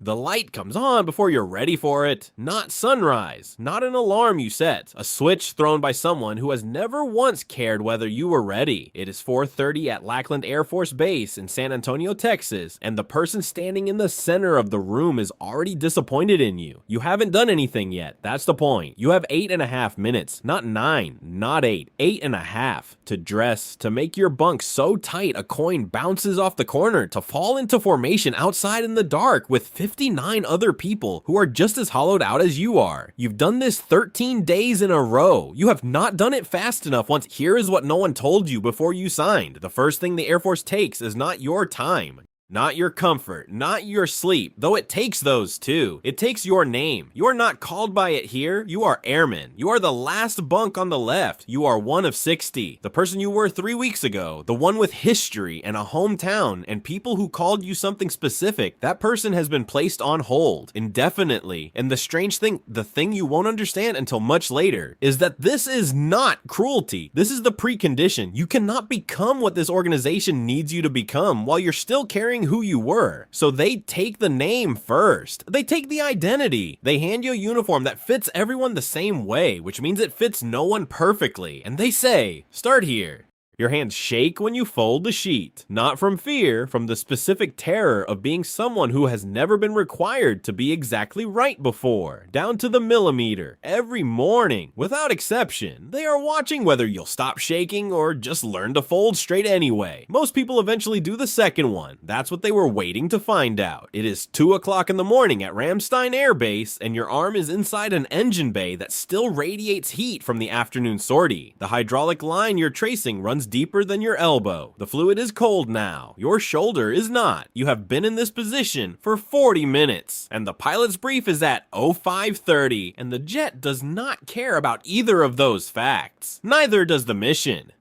The light comes on before you're ready for it. Not sunrise, not an alarm you set, a switch thrown by someone who has never once cared whether you were ready. It is 4:30 at Lackland Air Force Base in San Antonio, Texas, and the person standing in the center of the room is already disappointed in you. You haven't done anything yet, that's the point. You have 8.5 minutes, not 9, not 8, 8.5 to dress, to make your bunk so tight a coin bounces off the corner, to fall into formation outside in the dark with 59 other people who are just as hollowed out as you are. You've done this 13 days in a row. You have not done it fast enough once. Here is what no one told you before you signed. The first thing the Air Force takes is not your time. Not your comfort, not your sleep, though it takes those too. It takes your name. You are not called by it here. You are airman. You are the last bunk on the left. You are one of 60. The person you were 3 weeks ago, the one with history and a hometown and people who called you something specific, that person has been placed on hold indefinitely. And the strange thing, the thing you won't understand until much later, is that this is not cruelty. This is the precondition. You cannot become what this organization needs you to become while you're still carrying who you were. So they take the name first. They take the identity. They hand you a uniform that fits everyone the same way, which means it fits no one perfectly. And they say, start here. Your hands shake when you fold the sheet. Not from fear, from the specific terror of being someone who has never been required to be exactly right before. Down to the millimeter. Every morning, without exception, they are watching whether you'll stop shaking or just learn to fold straight anyway. Most people eventually do the second one. That's what they were waiting to find out. It is 2 o'clock in the morning at Ramstein Air Base, and your arm is inside an engine bay that still radiates heat from the afternoon sortie. The hydraulic line you're tracing runs deeper than your elbow. The fluid is cold now. Your shoulder is not. You have been in this position for 40 minutes. And the pilot's brief is at 05:30, and the jet does not care about either of those facts. Neither does the mission.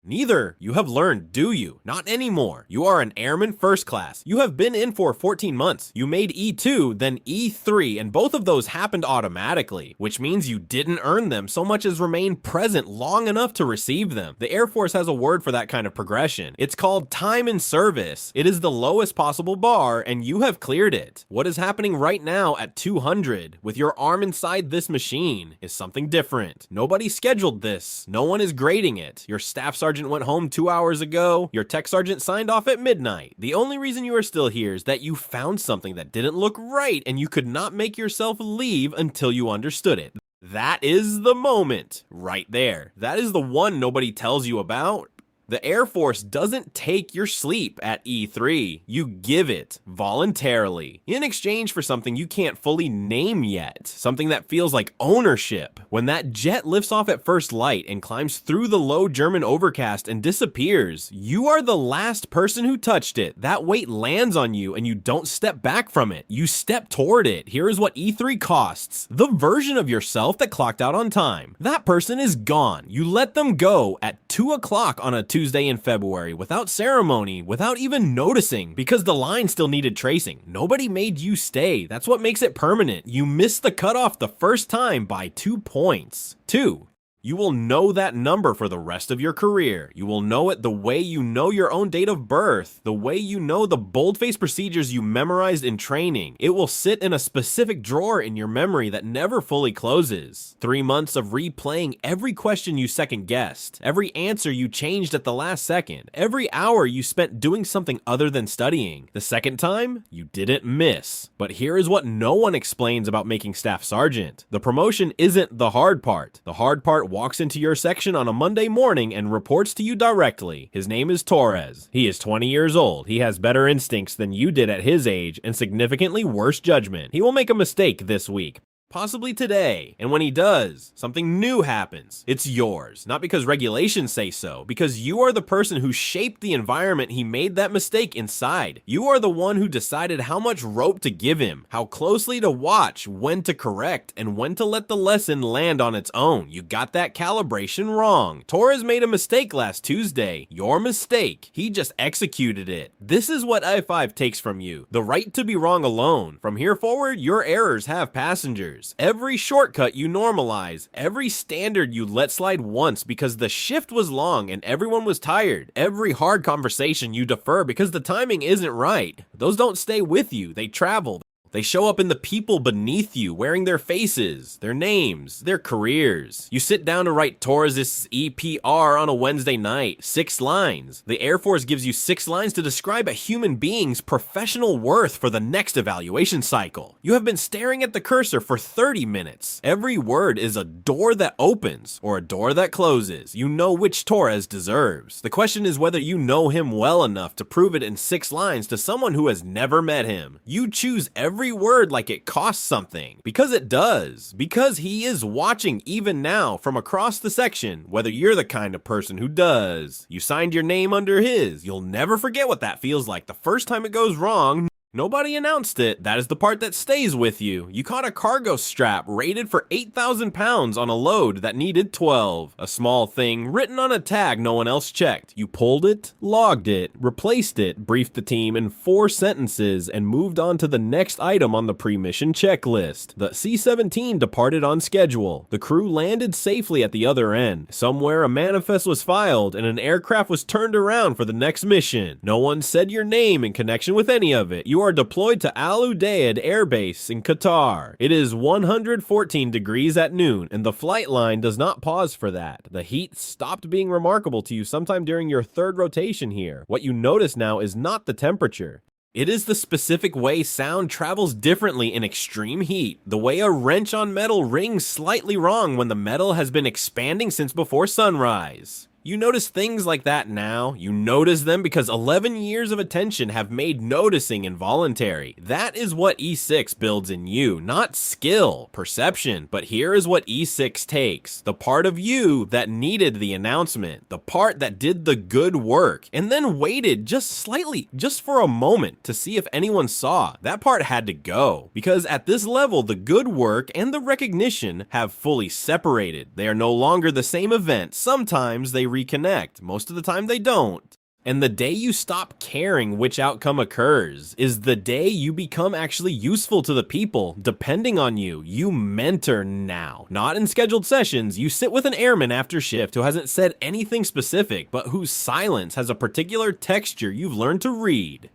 Neither. You have learned, do you? Not anymore. You are an Airman First Class. You have been in for 14 months. You made E2, then E3, and both of those happened automatically, which means you didn't earn them so much as remain present long enough to receive them. The Air Force has a word for that kind of progression. It's called time in service. It is the lowest possible bar, and you have cleared it. What is happening right now at 200, with your arm inside this machine, is something different. Nobody scheduled this. No one is grading it. Your staff sergeant went home 2 hours ago. Your tech sergeant signed off at midnight. The only reason you are still here is that you found something that didn't look right and you could not make yourself leave until you understood it. That is the moment right there. That is the one nobody tells you about. The Air Force doesn't take your sleep at E3. You give it voluntarily in exchange for something you can't fully name yet, something that feels like ownership. When that jet lifts off at first light and climbs through the low German overcast and disappears, you are the last person who touched it. That weight lands on you and you don't step back from it. You step toward it. Here is what E3 costs. The version of yourself that clocked out on time. That person is gone. You let them go at 2 o'clock on a Tuesday in February, without ceremony, without even noticing, because the line still needed tracing. Nobody made you stay. That's what makes it permanent. You missed the cutoff the first time by 2 points. 2. You will know that number for the rest of your career. You will know it the way you know your own date of birth, the way you know the boldface procedures you memorized in training. It will sit in a specific drawer in your memory that never fully closes. 3 months of replaying every question you second-guessed, every answer you changed at the last second, every hour you spent doing something other than studying. The second time, you didn't miss. But here is what no one explains about making staff sergeant. The promotion isn't the hard part. The hard part walks into your section on a Monday morning and reports to you directly. His name is Torres. He is 20 years old. He has better instincts than you did at his age and significantly worse judgment. He will make a mistake this week. Possibly today, and when he does, something new happens. It's yours, not because regulations say so, because you are the person who shaped the environment he made that mistake inside. You are the one who decided how much rope to give him, how closely to watch, when to correct, and when to let the lesson land on its own. You got that calibration wrong. Torres made a mistake last Tuesday. Your mistake. He just executed it. This is what I-5 takes from you. The right to be wrong alone. From here forward, your errors have passengers. Every shortcut you normalize, every standard you let slide once because the shift was long and everyone was tired, every hard conversation you defer because the timing isn't right. Those don't stay with you, they travel. They show up in the people beneath you, wearing their faces, their names, their careers. You sit down to write Torres' EPR on a Wednesday night. 6 lines. The Air Force gives you 6 lines to describe a human being's professional worth for the next evaluation cycle. You have been staring at the cursor for 30 minutes. Every word is a door that opens or a door that closes. You know which Torres deserves. The question is whether you know him well enough to prove it in 6 lines to someone who has never met him. You choose every word like it costs something, because it does, because he is watching even now from across the section, whether you're the kind of person who does. You signed your name under his. You'll never forget what that feels like the first time it goes wrong. Nobody announced it. That is the part that stays with you. You caught a cargo strap rated for 8,000 pounds on a load that needed 12. A small thing written on a tag no one else checked. You pulled it, logged it, replaced it, briefed the team in 4 sentences, and moved on to the next item on the pre-mission checklist. The C-17 departed on schedule. The crew landed safely at the other end. Somewhere a manifest was filed and an aircraft was turned around for the next mission. No one said your name in connection with any of it. You are deployed to Al Udeid Air Base in Qatar. It is 114 degrees at noon, and the flight line does not pause for that. The heat stopped being remarkable to you sometime during your 3rd rotation here. What you notice now is not the temperature. It is the specific way sound travels differently in extreme heat, the way a wrench on metal rings slightly wrong when the metal has been expanding since before sunrise. You notice things like that now. You notice them because 11 years of attention have made noticing involuntary. That is what E6 builds in you, not skill, perception. But here is what E6 takes. The part of you that needed the announcement, the part that did the good work, and then waited just slightly, just for a moment to see if anyone saw. That part had to go. Because at this level, the good work and the recognition have fully separated. They are no longer the same event. Sometimes they reconnect. Most of the time they don't. And the day you stop caring which outcome occurs is the day you become actually useful to the people depending on you. You mentor now. Not in scheduled sessions. You sit with an airman after shift who hasn't said anything specific, but whose silence has a particular texture you've learned to read.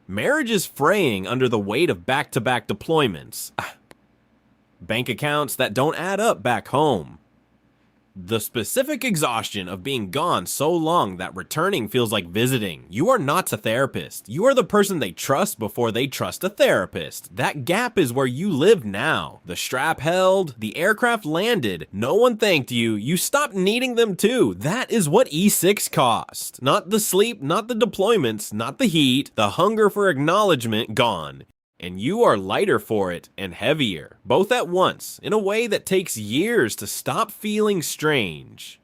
Marriage is fraying under the weight of back-to-back deployments. Bank accounts that don't add up back home. The specific exhaustion of being gone so long that returning feels like visiting. You are not a therapist. You are the person they trust before they trust a therapist. That gap is where you live now. The strap held, the aircraft landed, no one thanked you, you stopped needing them too. That is what E6 cost. Not the sleep, not the deployments, not the heat, the hunger for acknowledgement gone. And you are lighter for it and heavier, both at once, in a way that takes years to stop feeling strange.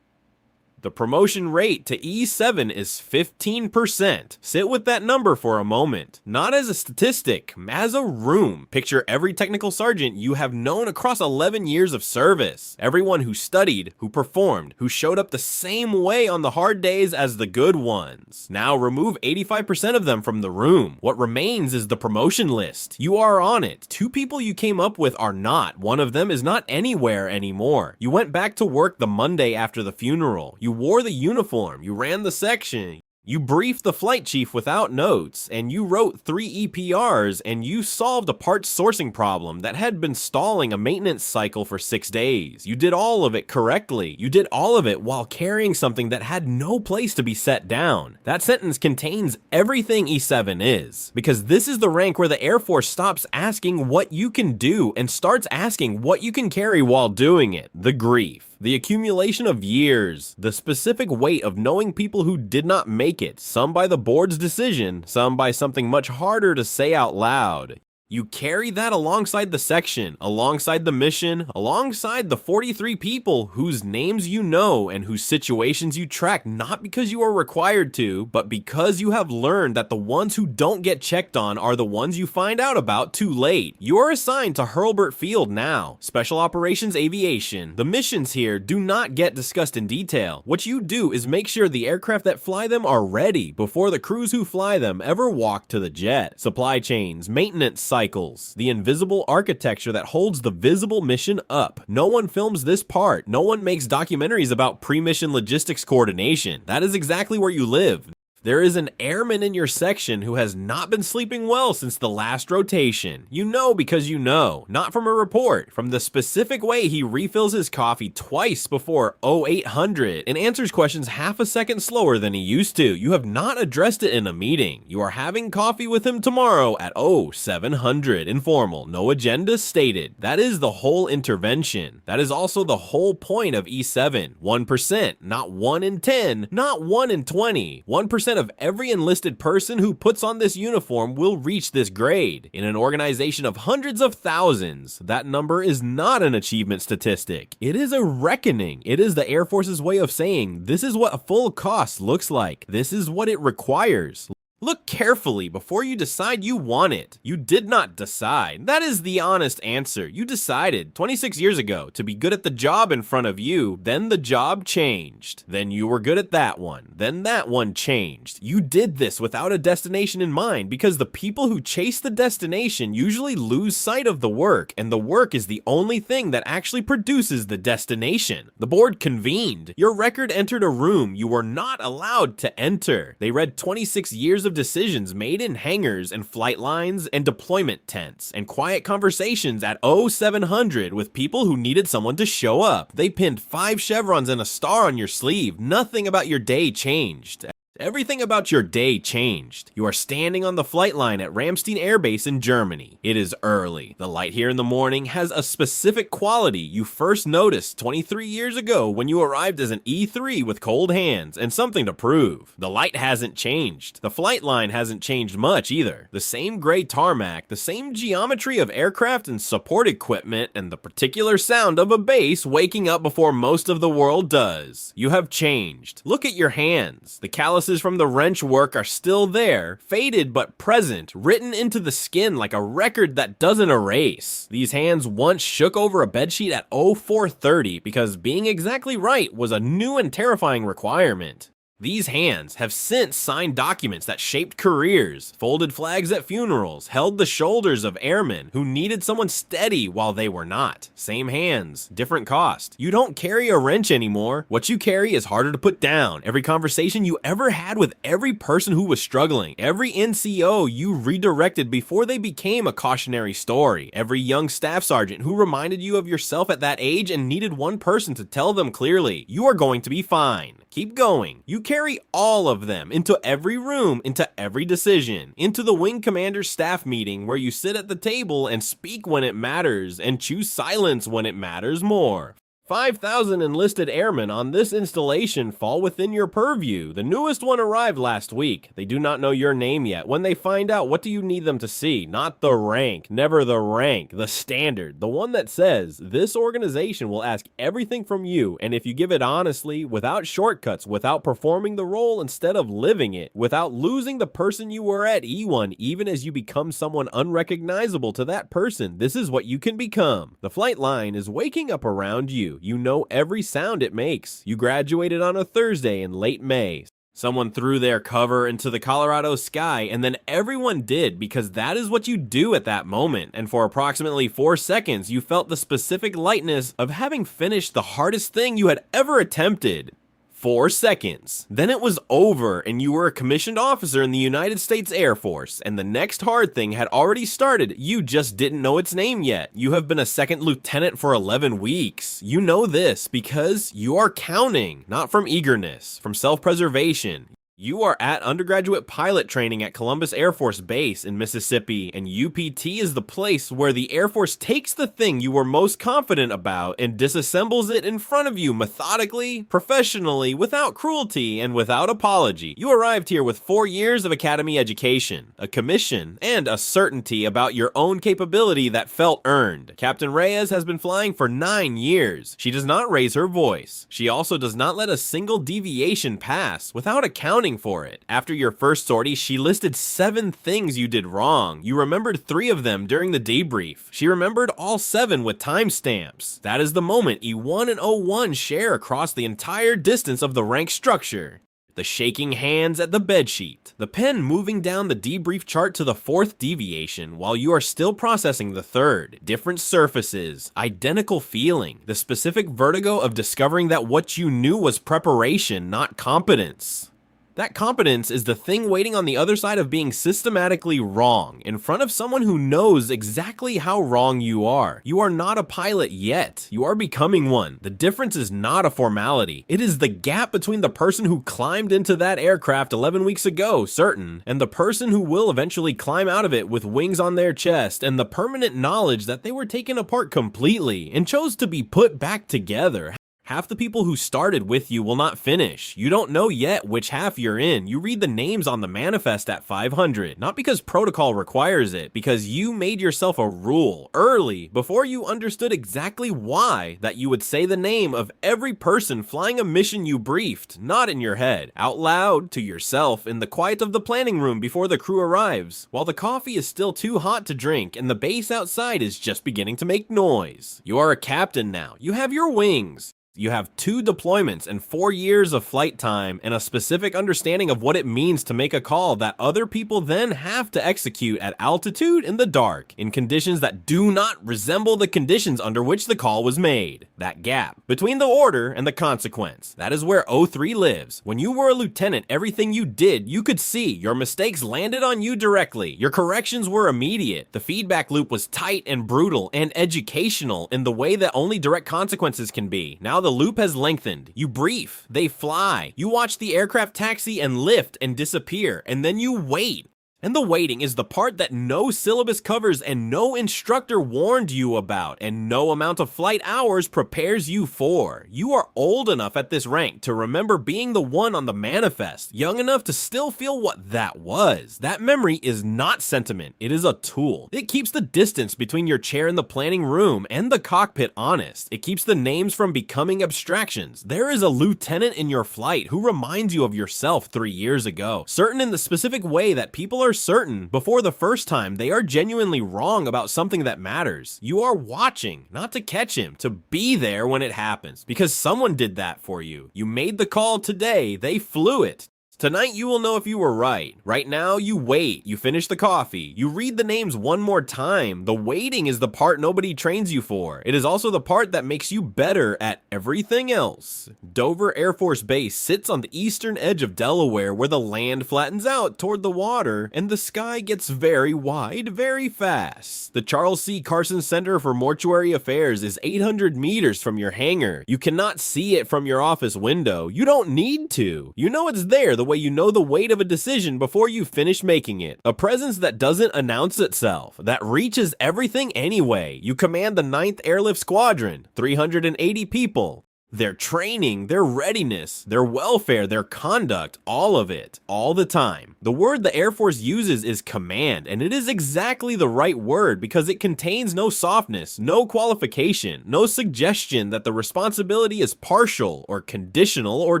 The promotion rate to E7 is 15%. Sit with that number for a moment. Not as a statistic, as a room. Picture every technical sergeant you have known across 11 years of service. Everyone who studied, who performed, who showed up the same way on the hard days as the good ones. Now remove 85% of them from the room. What remains is the promotion list. You are on it. 2 people you came up with are not. One of them is not anywhere anymore. You went back to work the Monday after the funeral. You wore the uniform, you ran the section, you briefed the flight chief without notes, and you wrote 3 EPRs, and you solved a parts sourcing problem that had been stalling a maintenance cycle for 6 days. You did all of it correctly. You did all of it while carrying something that had no place to be set down. That sentence contains everything E7 is, because this is the rank where the Air Force stops asking what you can do and starts asking what you can carry while doing it. The grief. The accumulation of years, the specific weight of knowing people who did not make it, some by the board's decision, some by something much harder to say out loud. You carry that alongside the section, alongside the mission, alongside the 43 people whose names you know and whose situations you track, not because you are required to, but because you have learned that the ones who don't get checked on are the ones you find out about too late. You are assigned to Hurlburt Field now, Special Operations Aviation. The missions here do not get discussed in detail. What you do is make sure the aircraft that fly them are ready before the crews who fly them ever walk to the jet. Supply chains, maintenance cycles, the invisible architecture that holds the visible mission up. No one films this part. No one makes documentaries about pre-mission logistics coordination. That is exactly where you live. There is an airman in your section who has not been sleeping well since the last rotation. You know because you know, not from a report, from the specific way he refills his coffee twice before 0800 and answers questions half a second slower than he used to. You have not addressed it in a meeting. You are having coffee with him tomorrow at 0700. Informal, no agenda stated. That is the whole intervention. That is also the whole point of E7. 1%, not 1 in 10, not 1 in 20. 1% of every enlisted person who puts on this uniform will reach this grade. In an organization of hundreds of thousands, that number is not an achievement statistic. It is a reckoning. It is the Air Force's way of saying, this is what a full cost looks like. This is what it requires. Look carefully before you decide you want it. You did not decide. That is the honest answer. You decided 26 years ago to be good at the job in front of you, then the job changed. Then you were good at that one. Then that one changed. You did this without a destination in mind because the people who chase the destination usually lose sight of the work, and the work is the only thing that actually produces the destination. The board convened. Your record entered a room you were not allowed to enter. They read 26 years of decisions made in hangars and flight lines and deployment tents and quiet conversations at 0700 with people who needed someone to show up. They pinned 5 chevrons and a star on your sleeve. Nothing about your day changed. Everything about your day changed. You are standing on the flight line at Ramstein Air Base in Germany. It is early. The light here in the morning has a specific quality you first noticed 23 years ago when you arrived as an E3 with cold hands and something to prove. The light hasn't changed. The flight line hasn't changed much either. The same gray tarmac, the same geometry of aircraft and support equipment, and the particular sound of a base waking up before most of the world does. You have changed. Look at your hands. The calluses from the wrench work are still there, faded but present, written into the skin like a record that doesn't erase. These hands once shook over a bedsheet at 0430 because being exactly right was a new and terrifying requirement. These hands have since signed documents that shaped careers, folded flags at funerals, held the shoulders of airmen who needed someone steady while they were not. Same hands, different cost. You don't carry a wrench anymore. What you carry is harder to put down. Every conversation you ever had with every person who was struggling, every NCO you redirected before they became a cautionary story, every young staff sergeant who reminded you of yourself at that age and needed one person to tell them clearly, you are going to be fine. Keep going. You carry all of them into every room, into every decision, into the wing commander's staff meeting where you sit at the table and speak when it matters and choose silence when it matters more. 5,000 enlisted airmen on this installation fall within your purview. The newest one arrived last week. They do not know your name yet. When they find out, what do you need them to see? Not the rank, never the rank, the standard, the one that says, this organization will ask everything from you, and if you give it honestly, without shortcuts, without performing the role instead of living it, without losing the person you were at E1, even as you become someone unrecognizable to that person, this is what you can become. The flight line is waking up around you. You know every sound it makes. You graduated on a Thursday in late May. Someone threw their cover into the Colorado sky, and then everyone did because that is what you do at that moment. And for approximately 4 seconds, you felt the specific lightness of having finished the hardest thing you had ever attempted. 4 seconds. Then it was over and you were a commissioned officer in the United States Air Force, and the next hard thing had already started. You just didn't know its name yet. You have been a second lieutenant for 11 weeks. You know this because you are counting, not from eagerness, from self-preservation. You are at undergraduate pilot training at Columbus Air Force Base in Mississippi, and UPT is the place where the Air Force takes the thing you were most confident about and disassembles it in front of you methodically, professionally, without cruelty, and without apology. You arrived here with 4 years of academy education, a commission, and a certainty about your own capability that felt earned. Captain Reyes has been flying for 9 years. She does not raise her voice. She also does not let a single deviation pass without accounting for it. After your first sortie, she listed 7 things you did wrong. You remembered 3 of them during the debrief. She remembered all 7 with timestamps. That is the moment E1 and O1 share across the entire distance of the rank structure. The shaking hands at the bedsheet, the pen moving down the debrief chart to the 4th deviation while you are still processing the 3rd. Different surfaces, identical feeling, the specific vertigo of discovering that what you knew was preparation, not competence. That competence is the thing waiting on the other side of being systematically wrong, in front of someone who knows exactly how wrong you are. You are not a pilot yet. You are becoming one. The difference is not a formality. It is the gap between the person who climbed into that aircraft 11 weeks ago, certain, and the person who will eventually climb out of it with wings on their chest and the permanent knowledge that they were taken apart completely and chose to be put back together. Half the people who started with you will not finish. You don't know yet which half you're in. You read the names on the manifest at 500, not because protocol requires it, because you made yourself a rule early before you understood exactly why that you would say the name of every person flying a mission you briefed, not in your head, out loud to yourself in the quiet of the planning room before the crew arrives, while the coffee is still too hot to drink and the base outside is just beginning to make noise. You are a captain now. You have your wings. You have 2 deployments and 4 years of flight time and a specific understanding of what it means to make a call that other people then have to execute at altitude in the dark, in conditions that do not resemble the conditions under which the call was made. That gap between the order and the consequence, that is where O3 lives. When you were a lieutenant, everything you did, you could see. Your mistakes landed on you directly. Your corrections were immediate. The feedback loop was tight and brutal and educational in the way that only direct consequences can be. Now the loop has lengthened. You brief, they fly. You watch the aircraft taxi and lift and disappear, and then you wait. And the waiting is the part that no syllabus covers and no instructor warned you about and no amount of flight hours prepares you for. You are old enough at this rank to remember being the one on the manifest, young enough to still feel what that was. That memory is not sentiment, it is a tool. It keeps the distance between your chair in the planning room and the cockpit honest. It keeps the names from becoming abstractions. There is a lieutenant in your flight who reminds you of yourself 3 years ago, certain in the specific way that people are certain before the first time they are genuinely wrong about something that matters. You are watching, not to catch him, to be there when it happens, because someone did that for you. You made the call today, they flew it. Tonight you will know if you were right. Right now you wait, you finish the coffee, you read the names one more time. The waiting is the part nobody trains you for. It is also the part that makes you better at everything else. Dover Air Force Base sits on the eastern edge of Delaware where the land flattens out toward the water and the sky gets very wide very fast. The Charles C. Carson Center for Mortuary Affairs is 800 meters from your hangar. You cannot see it from your office window. You don't need to. You know it's there the way you know the weight of a decision before you finish making it. A presence that doesn't announce itself, that reaches everything anyway. You command the 9th Airlift Squadron, 380 people. Their training, their readiness, their welfare, their conduct, all of it, all the time. The word the Air Force uses is command, and it is exactly the right word because it contains no softness, no qualification, no suggestion that the responsibility is partial or conditional or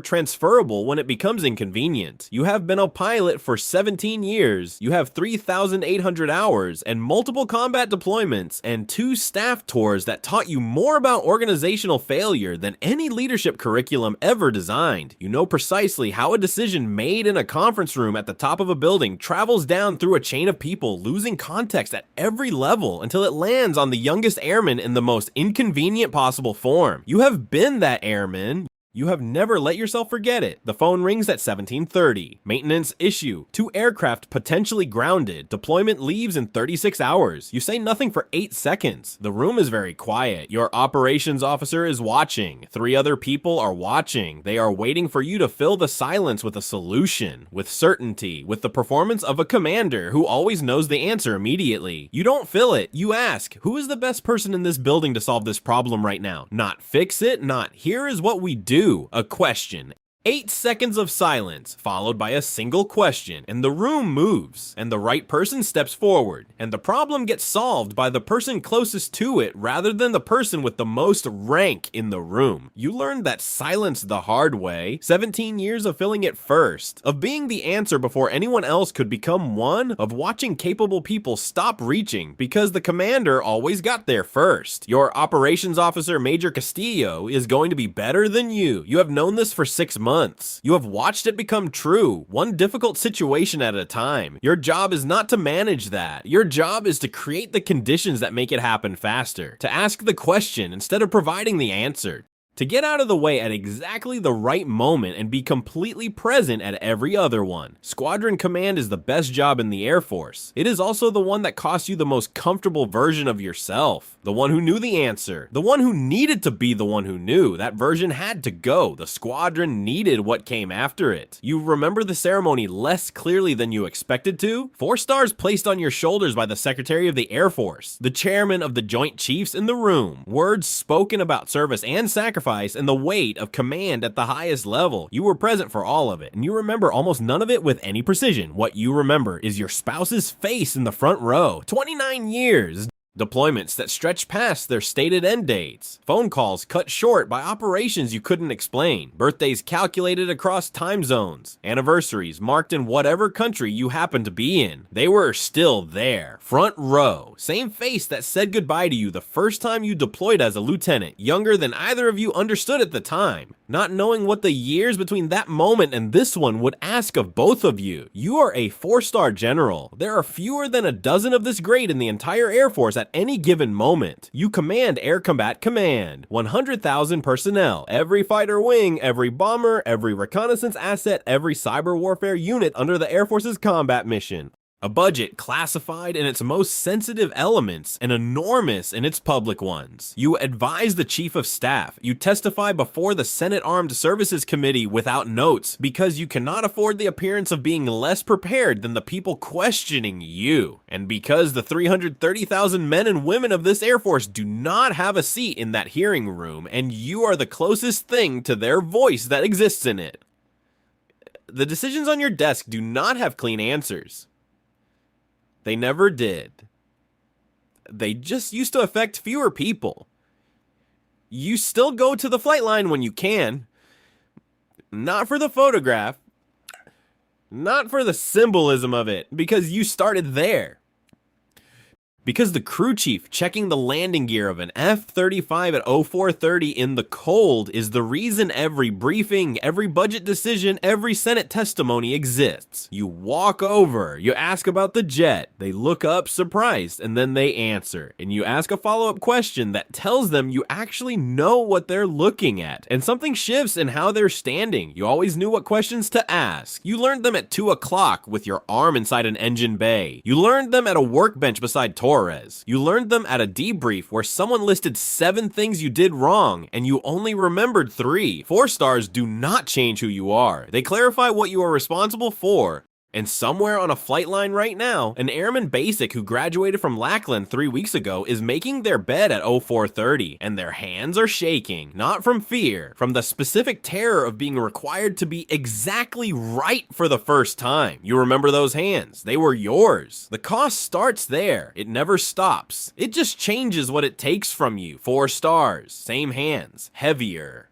transferable when it becomes inconvenient. You have been a pilot for 17 years, you have 3,800 hours and multiple combat deployments and 2 staff tours that taught you more about organizational failure than any leadership curriculum ever designed. You know precisely how a decision made in a conference room at the top of a building travels down through a chain of people, losing context at every level until it lands on the youngest airman in the most inconvenient possible form. You have been that airman. You have never let yourself forget it. The phone rings at 17:30. Maintenance issue. 2 aircraft potentially grounded. Deployment leaves in 36 hours. You say nothing for 8 seconds. The room is very quiet. Your operations officer is watching. 3 other people are watching. They are waiting for you to fill the silence with a solution, with certainty, with the performance of a commander who always knows the answer immediately. You don't fill it. You ask, who is the best person in this building to solve this problem right now? Not fix it, not here is what we do. A question. 8 seconds of silence, followed by a single question, and the room moves, and the right person steps forward, and the problem gets solved by the person closest to it rather than the person with the most rank in the room. You learned that silence the hard way, 17 years of filling it first, of being the answer before anyone else could become one, of watching capable people stop reaching because the commander always got there first. Your operations officer, Major Castillo, is going to be better than you. You have known this for 6 months. You have watched it become true, one difficult situation at a time. Your job is not to manage that. Your job is to create the conditions that make it happen faster, to ask the question instead of providing the answer, To get out of the way at exactly the right moment and be completely present at every other one. Squadron Command is the best job in the Air Force. It is also the one that costs you the most comfortable version of yourself. The one who knew the answer. The one who needed to be the one who knew. That version had to go. The squadron needed what came after it. You remember the ceremony less clearly than you expected to? 4 stars placed on your shoulders by the Secretary of the Air Force, the chairman of the Joint Chiefs in the room. Words spoken about service and sacrifice and the weight of command at the highest level. You were present for all of it, and you remember almost none of it with any precision. What you remember is your spouse's face in the front row. 29 years. Deployments that stretched past their stated end dates. Phone calls cut short by operations you couldn't explain. Birthdays calculated across time zones. Anniversaries marked in whatever country you happened to be in. They were still there. Front row. Same face that said goodbye to you the first time you deployed as a lieutenant. Younger than either of you understood at the time. Not knowing what the years between that moment and this one would ask of both of you. You are a 4-star general. There are fewer than a dozen of this grade in the entire Air Force at any given moment. You command Air Combat Command. 100,000 personnel. Every fighter wing, every bomber, every reconnaissance asset, every cyber warfare unit under the Air Force's combat mission. A budget classified in its most sensitive elements and enormous in its public ones. You advise the Chief of Staff. You testify before the Senate Armed Services Committee without notes because you cannot afford the appearance of being less prepared than the people questioning you. And because the 330,000 men and women of this Air Force do not have a seat in that hearing room, and you are the closest thing to their voice that exists in it. The decisions on your desk do not have clean answers. They never did. They just used to affect fewer people. You still go to the flight line when you can. Not for the photograph. Not for the symbolism of it, because you started there. Because the crew chief checking the landing gear of an F-35 at 0430 in the cold is the reason every briefing, every budget decision, every Senate testimony exists. You walk over, you ask about the jet, they look up surprised, and then they answer. And you ask a follow-up question that tells them you actually know what they're looking at. And something shifts in how they're standing. You always knew what questions to ask. You learned them at 2 o'clock with your arm inside an engine bay. You learned them at a workbench beside Torres. You learned them at a debrief where someone listed 7 things you did wrong and you only remembered 3. 4 stars do not change who you are. They clarify what you are responsible for. And somewhere on a flight line right now, an Airman Basic who graduated from Lackland 3 weeks ago is making their bed at 0430, and their hands are shaking, not from fear, from the specific terror of being required to be exactly right for the first time. You remember those hands. They were yours. The cost starts there. It never stops. It just changes what it takes from you. 4 stars. Same hands. Heavier.